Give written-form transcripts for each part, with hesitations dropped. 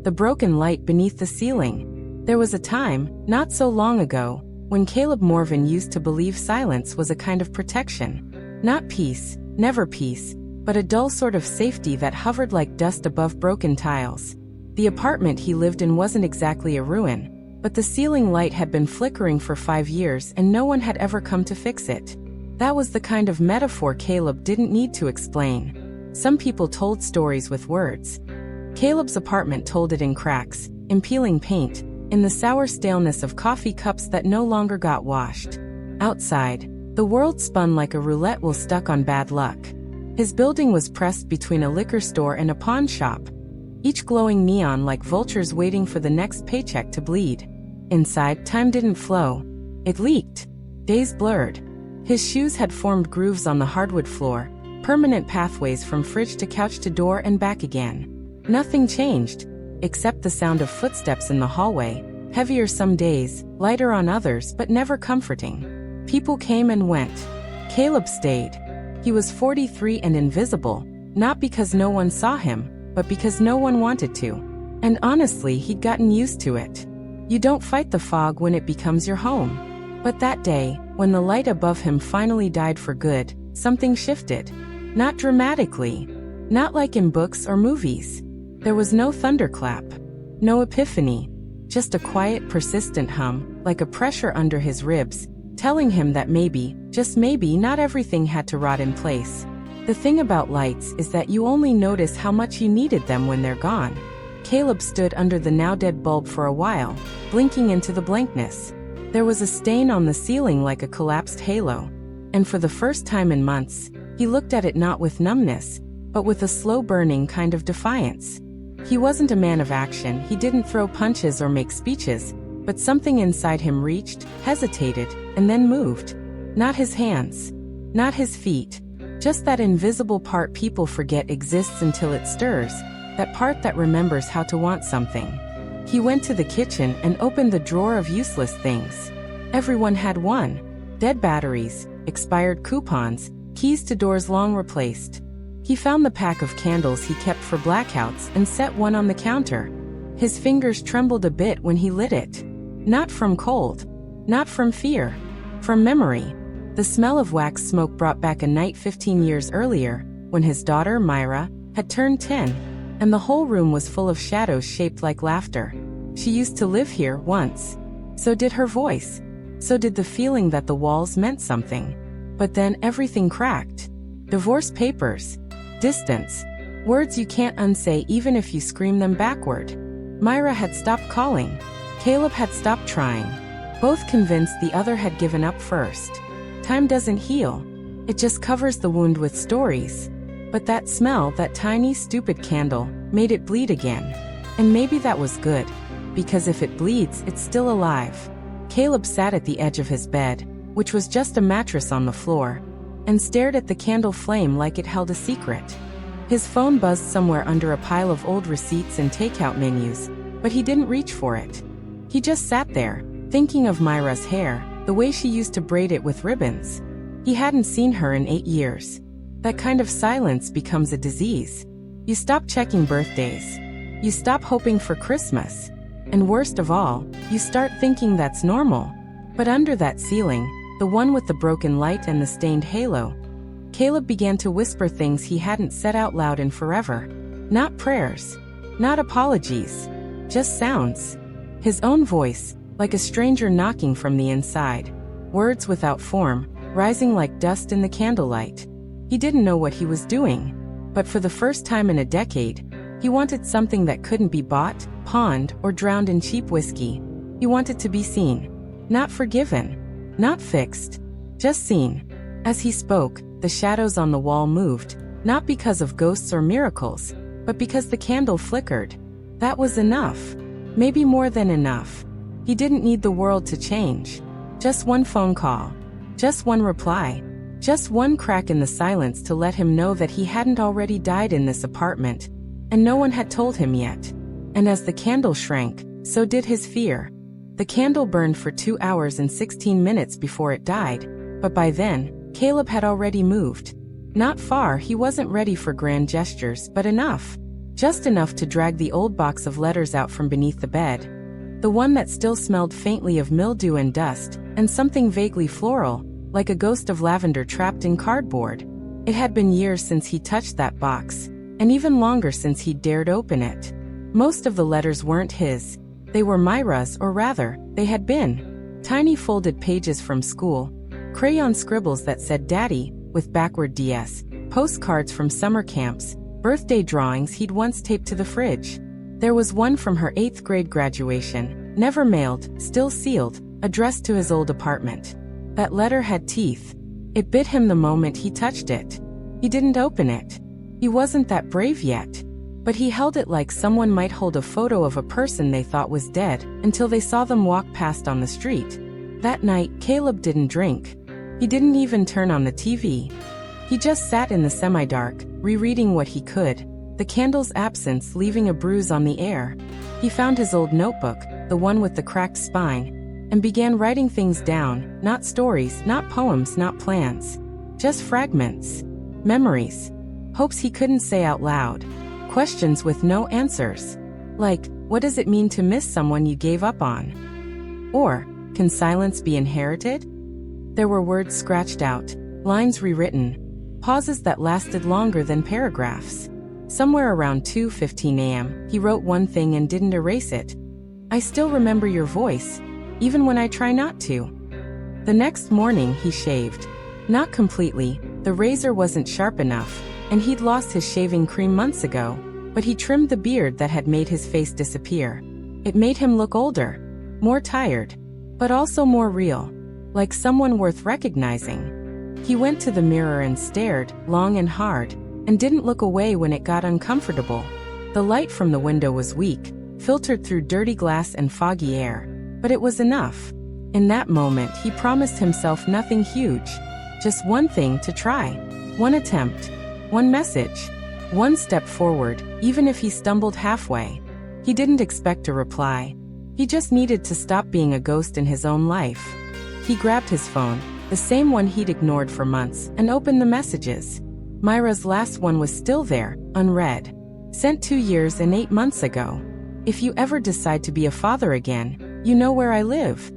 the broken light beneath the ceiling. There was a time, not so long ago, when Caleb Morvan used to believe silence was a kind of protection. Not peace, never peace, but a dull sort of safety that hovered like dust above broken tiles. The apartment he lived in wasn't exactly a ruin, but the ceiling light had been flickering for 5 years and no one had ever come to fix it. That was the kind of metaphor Caleb didn't need to explain. Some people told stories with words. Caleb's apartment told it in cracks, in peeling paint, in the sour staleness of coffee cups that no longer got washed. Outside, the world spun like a roulette wheel stuck on bad luck. His building was pressed between a liquor store and a pawn shop, each glowing neon like vultures waiting for the next paycheck to bleed. Inside, time didn't flow. It leaked. Days blurred. His shoes had formed grooves on the hardwood floor, permanent pathways from fridge to couch to door and back again. Nothing changed, except the sound of footsteps in the hallway, heavier some days, lighter on others, but never comforting. People came and went. Caleb stayed. He was 43 and invisible, not because no one saw him, but because no one wanted to. And honestly, he'd gotten used to it. You don't fight the fog when it becomes your home. But that day, when the light above him finally died for good, something shifted. Not dramatically. Not like in books or movies. There was no thunderclap. No epiphany. Just a quiet, persistent hum, like a pressure under his ribs, telling him that maybe, just maybe, not everything had to rot in place. The thing about lights is that you only notice how much you needed them when they're gone. Caleb stood under the now-dead bulb for a while, blinking into the blankness. There was a stain on the ceiling like a collapsed halo. And for the first time in months, he looked at it not with numbness, but with a slow-burning kind of defiance. He wasn't a man of action, he didn't throw punches or make speeches, but something inside him reached, hesitated, and then moved. Not his hands. Not his feet. Just that invisible part people forget exists until it stirs, that part that remembers how to want something. He went to the kitchen and opened the drawer of useless things. Everyone had one. Dead batteries, expired coupons, keys to doors long replaced. He found the pack of candles he kept for blackouts and set one on the counter. His fingers trembled a bit when he lit it. Not from cold. Not from fear. From memory. The smell of wax smoke brought back a night 15 years earlier, when his daughter, Myra, had turned 10, and the whole room was full of shadows shaped like laughter. She used to live here once. So did her voice. So did the feeling that the walls meant something. But then everything cracked. Divorce papers. Distance. Words you can't unsay even if you scream them backward. Myra had stopped calling. Caleb had stopped trying. Both convinced the other had given up first. Time doesn't heal. It just covers the wound with stories. But that smell, that tiny stupid candle, made it bleed again. And maybe that was good. Because if it bleeds, it's still alive. Caleb sat at the edge of his bed, which was just a mattress on the floor, and stared at the candle flame like it held a secret. His phone buzzed somewhere under a pile of old receipts and takeout menus, but he didn't reach for it. He just sat there, thinking of Myra's hair, the way she used to braid it with ribbons. He hadn't seen her in 8 years. That kind of silence becomes a disease. You stop checking birthdays. You stop hoping for Christmas. And worst of all, you start thinking that's normal. But under that ceiling, the one with the broken light and the stained halo, Caleb began to whisper things he hadn't said out loud in forever. Not prayers. Not apologies. Just sounds. His own voice, like a stranger knocking from the inside. Words without form, rising like dust in the candlelight. He didn't know what he was doing. But for the first time in a decade, he wanted something that couldn't be bought, pawned, or drowned in cheap whiskey. He wanted to be seen. Not forgiven. Not fixed. Just seen. As he spoke, the shadows on the wall moved, not because of ghosts or miracles, but because the candle flickered. That was enough. Maybe more than enough. He didn't need the world to change. Just one phone call. Just one reply. Just one crack in the silence to let him know that he hadn't already died in this apartment, and no one had told him yet. And as the candle shrank, so did his fear. The candle burned for 2 hours and 16 minutes before it died, but by then, Caleb had already moved. Not far, he wasn't ready for grand gestures, but enough. just enough to drag the old box of letters out from beneath the bed. The one that still smelled faintly of mildew and dust, and something vaguely floral, like a ghost of lavender trapped in cardboard. It had been years since he touched that box, and even longer since he'd dared open it. Most of the letters weren't his. They were Myra's, or rather, they had been. Tiny folded pages from school, crayon scribbles that said Daddy, with backward DS, postcards from summer camps, birthday drawings he'd once taped to the fridge. There was one from her 8th grade graduation, never mailed, still sealed, addressed to his old apartment. That letter had teeth. It bit him the moment he touched it. He didn't open it. He wasn't that brave yet. But he held it like someone might hold a photo of a person they thought was dead, until they saw them walk past on the street. That night, Caleb didn't drink. He didn't even turn on the TV. He just sat in the semi-dark, rereading what he could, the candle's absence leaving a bruise on the air. He found his old notebook, the one with the cracked spine, and began writing things down, not stories, not poems, not plans. Just fragments. Memories. Hopes he couldn't say out loud. Questions with no answers. Like, what does it mean to miss someone you gave up on? Or, can silence be inherited? There were words scratched out, lines rewritten, pauses that lasted longer than paragraphs. Somewhere around 2:15 a.m., he wrote one thing and didn't erase it. I still remember your voice, even when I try not to. The next morning he shaved. Not completely, the razor wasn't sharp enough, and he'd lost his shaving cream months ago, but he trimmed the beard that had made his face disappear. It made him look older, more tired, but also more real, like someone worth recognizing. He went to the mirror and stared, long and hard, and didn't look away when it got uncomfortable. The light from the window was weak, filtered through dirty glass and foggy air, but it was enough. In that moment he promised himself nothing huge, just one thing to try, one attempt, one message, one step forward, even if he stumbled halfway. He didn't expect a reply. He just needed to stop being a ghost in his own life. He grabbed his phone, the same one he'd ignored for months, and opened the messages. Myra's last one was still there, unread. Sent 2 years and 8 months ago. If you ever decide to be a father again, you know where I live.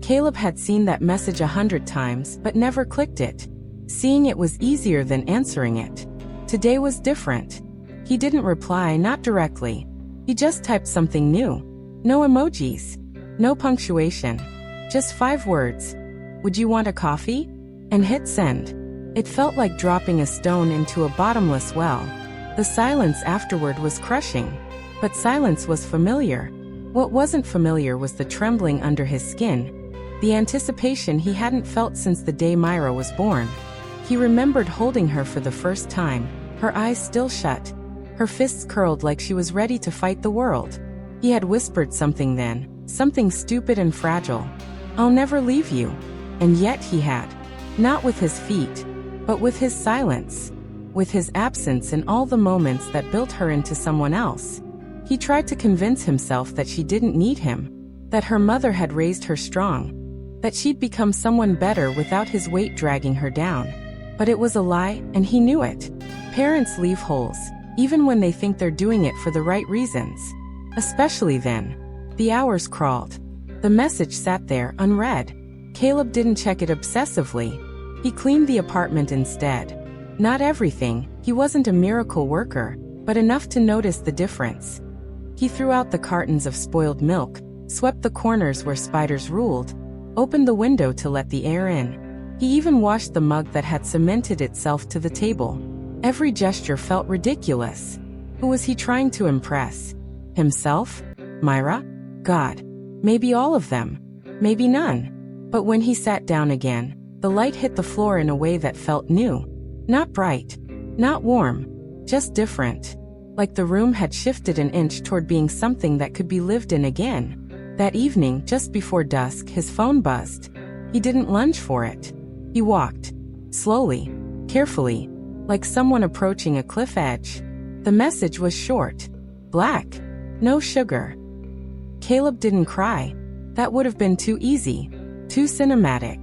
Caleb had seen that message 100 times, but never clicked it. Seeing it was easier than answering it. Today was different. He didn't reply, not directly. He just typed something new. No emojis. No punctuation. Just 5 words. Would you want a coffee? And hit send. It felt like dropping a stone into a bottomless well. The silence afterward was crushing. But silence was familiar. What wasn't familiar was the trembling under his skin. The anticipation he hadn't felt since the day Myra was born. He remembered holding her for the first time, her eyes still shut, her fists curled like she was ready to fight the world. He had whispered something then, something stupid and fragile. I'll never leave you. And yet he had. Not with his feet, but with his silence. With his absence and all the moments that built her into someone else. He tried to convince himself that she didn't need him, that her mother had raised her strong, that she'd become someone better without his weight dragging her down. But it was a lie, and he knew it. Parents leave holes, even when they think they're doing it for the right reasons. Especially then. The hours crawled. The message sat there, unread. Caleb didn't check it obsessively. He cleaned the apartment instead. Not everything, he wasn't a miracle worker, but enough to notice the difference. He threw out the cartons of spoiled milk, swept the corners where spiders ruled, opened the window to let the air in. He even washed the mug that had cemented itself to the table. Every gesture felt ridiculous. Who was he trying to impress? Himself? Myra? God? Maybe all of them. Maybe none. But when he sat down again, the light hit the floor in a way that felt new. Not bright. Not warm. Just different. Like the room had shifted an inch toward being something that could be lived in again. That evening, just before dusk, his phone buzzed. He didn't lunge for it. He walked. Slowly. Carefully. Like someone approaching a cliff edge. The message was short. Black. No sugar. Caleb didn't cry. That would have been too easy. Too cinematic.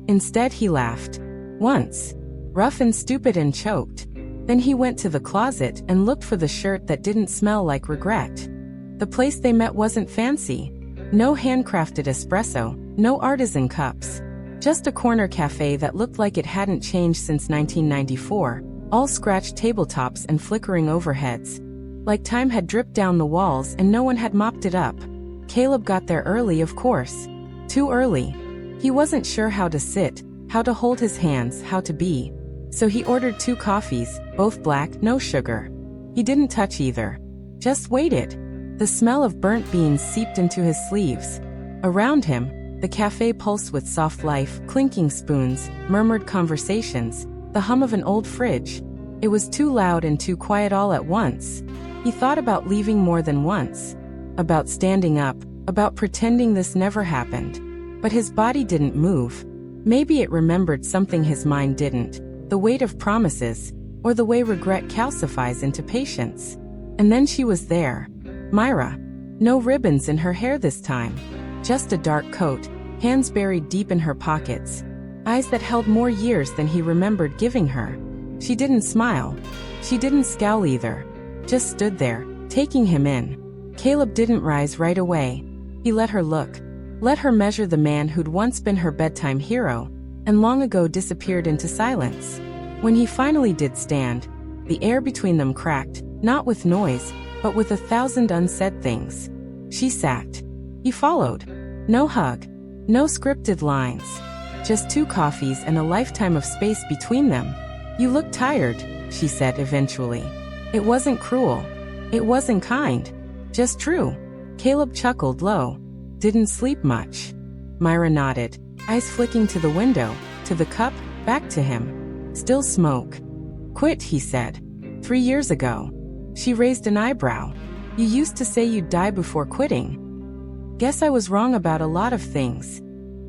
Instead he laughed. Once. Rough and stupid and choked. Then he went to the closet and looked for the shirt that didn't smell like regret. The place they met wasn't fancy. No handcrafted espresso, no artisan cups. Just a corner cafe that looked like it hadn't changed since 1994, all scratched tabletops and flickering overheads. Like time had dripped down the walls and no one had mopped it up. Caleb got there early, of course. Too early. He wasn't sure how to sit, how to hold his hands, how to be. So he ordered 2 coffees, both black, no sugar. He didn't touch either. Just waited. The smell of burnt beans seeped into his sleeves. Around him, the cafe pulsed with soft life, clinking spoons, murmured conversations, the hum of an old fridge. It was too loud and too quiet all at once. He thought about leaving more than once. About standing up, about pretending this never happened. But his body didn't move. Maybe it remembered something his mind didn't, the weight of promises, or the way regret calcifies into patience. And then she was there. Myra. No ribbons in her hair this time. Just a dark coat, hands buried deep in her pockets. Eyes that held more years than he remembered giving her. She didn't smile. She didn't scowl either. Just stood there, taking him in. Caleb didn't rise right away. He let her look. Let her measure the man who'd once been her bedtime hero, and long ago disappeared into silence. When he finally did stand, the air between them cracked, not with noise, but with 1,000 unsaid things. She sat. He followed. No hug. No scripted lines. Just 2 coffees and a lifetime of space between them. "You look tired," she said eventually. It wasn't cruel. It wasn't kind. Just true. Caleb chuckled low. "Didn't sleep much." Myra nodded, eyes flicking to the window, to the cup, back to him. "Still smoke." "Quit," he said. 3 years ago." She raised an eyebrow. "You used to say you'd die before quitting." "Guess I was wrong about a lot of things."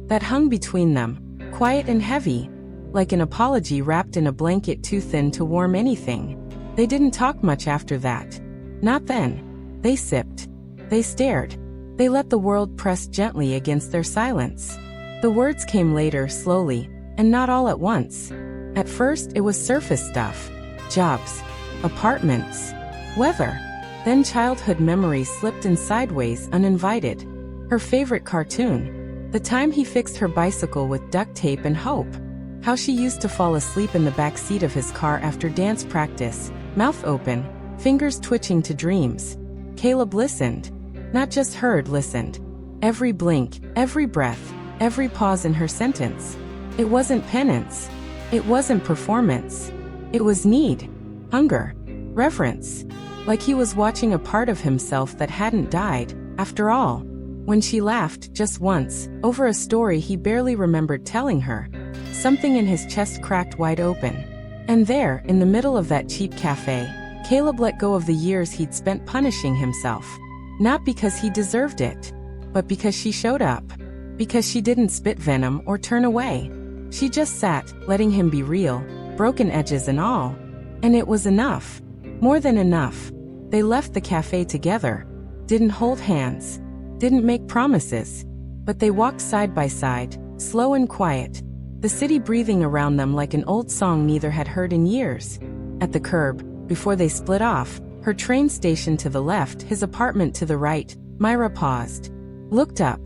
That hung between them, quiet and heavy, like an apology wrapped in a blanket too thin to warm anything. They didn't talk much after that. Not then. They sipped. They stared. They let the world press gently against their silence. The words came later, slowly, and not all at once. At first, it was surface stuff. Jobs. Apartments. Weather. Then childhood memories slipped in sideways, uninvited. Her favorite cartoon. The time he fixed her bicycle with duct tape and hope. How she used to fall asleep in the back seat of his car after dance practice, mouth open, fingers twitching to dreams. Caleb listened. Not just heard, listened. Every blink, every breath, every pause in her sentence. It wasn't penance. It wasn't performance. It was need. Hunger. Reverence. Like he was watching a part of himself that hadn't died, after all. When she laughed, just once, over a story he barely remembered telling her, something in his chest cracked wide open. And there, in the middle of that cheap cafe, Caleb let go of the years he'd spent punishing himself. Not because he deserved it, but because she showed up. Because she didn't spit venom or turn away. She just sat, letting him be real, broken edges and all. And it was enough. More than enough. They left the cafe together. Didn't hold hands. Didn't make promises. But they walked side by side, slow and quiet. The city breathing around them like an old song neither had heard in years. At the curb, before they split off, her train station to the left, his apartment to the right, Myra paused. Looked up.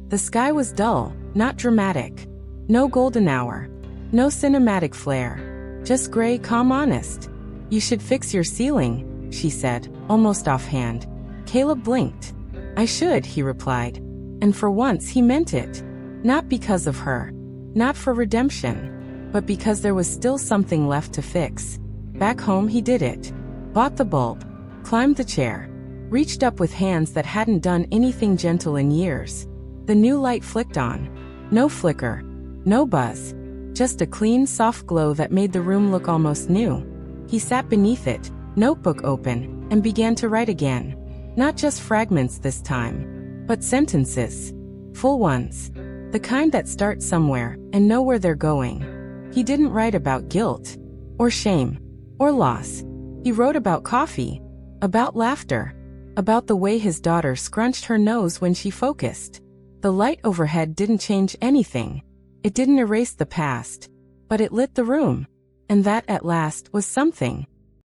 The sky was dull, not dramatic. No golden hour. No cinematic flair. Just gray, calm, honest. "You should fix your ceiling," she said, almost offhand. Caleb blinked. "I should," he replied. And for once he meant it. Not because of her. Not for redemption. But because there was still something left to fix. Back home he did it. Bought the bulb. Climbed the chair. Reached up with hands that hadn't done anything gentle in years. The new light flicked on. No flicker. No buzz. Just a clean, soft glow that made the room look almost new. He sat beneath it, notebook open, and began to write again. Not just fragments this time, but sentences. Full ones. The kind that start somewhere and know where they're going. He didn't write about guilt, or shame, or loss. He wrote about coffee, about laughter, about the way his daughter scrunched her nose when she focused. The light overhead didn't change anything. It didn't erase the past, but it lit the room. And that, at last, was something.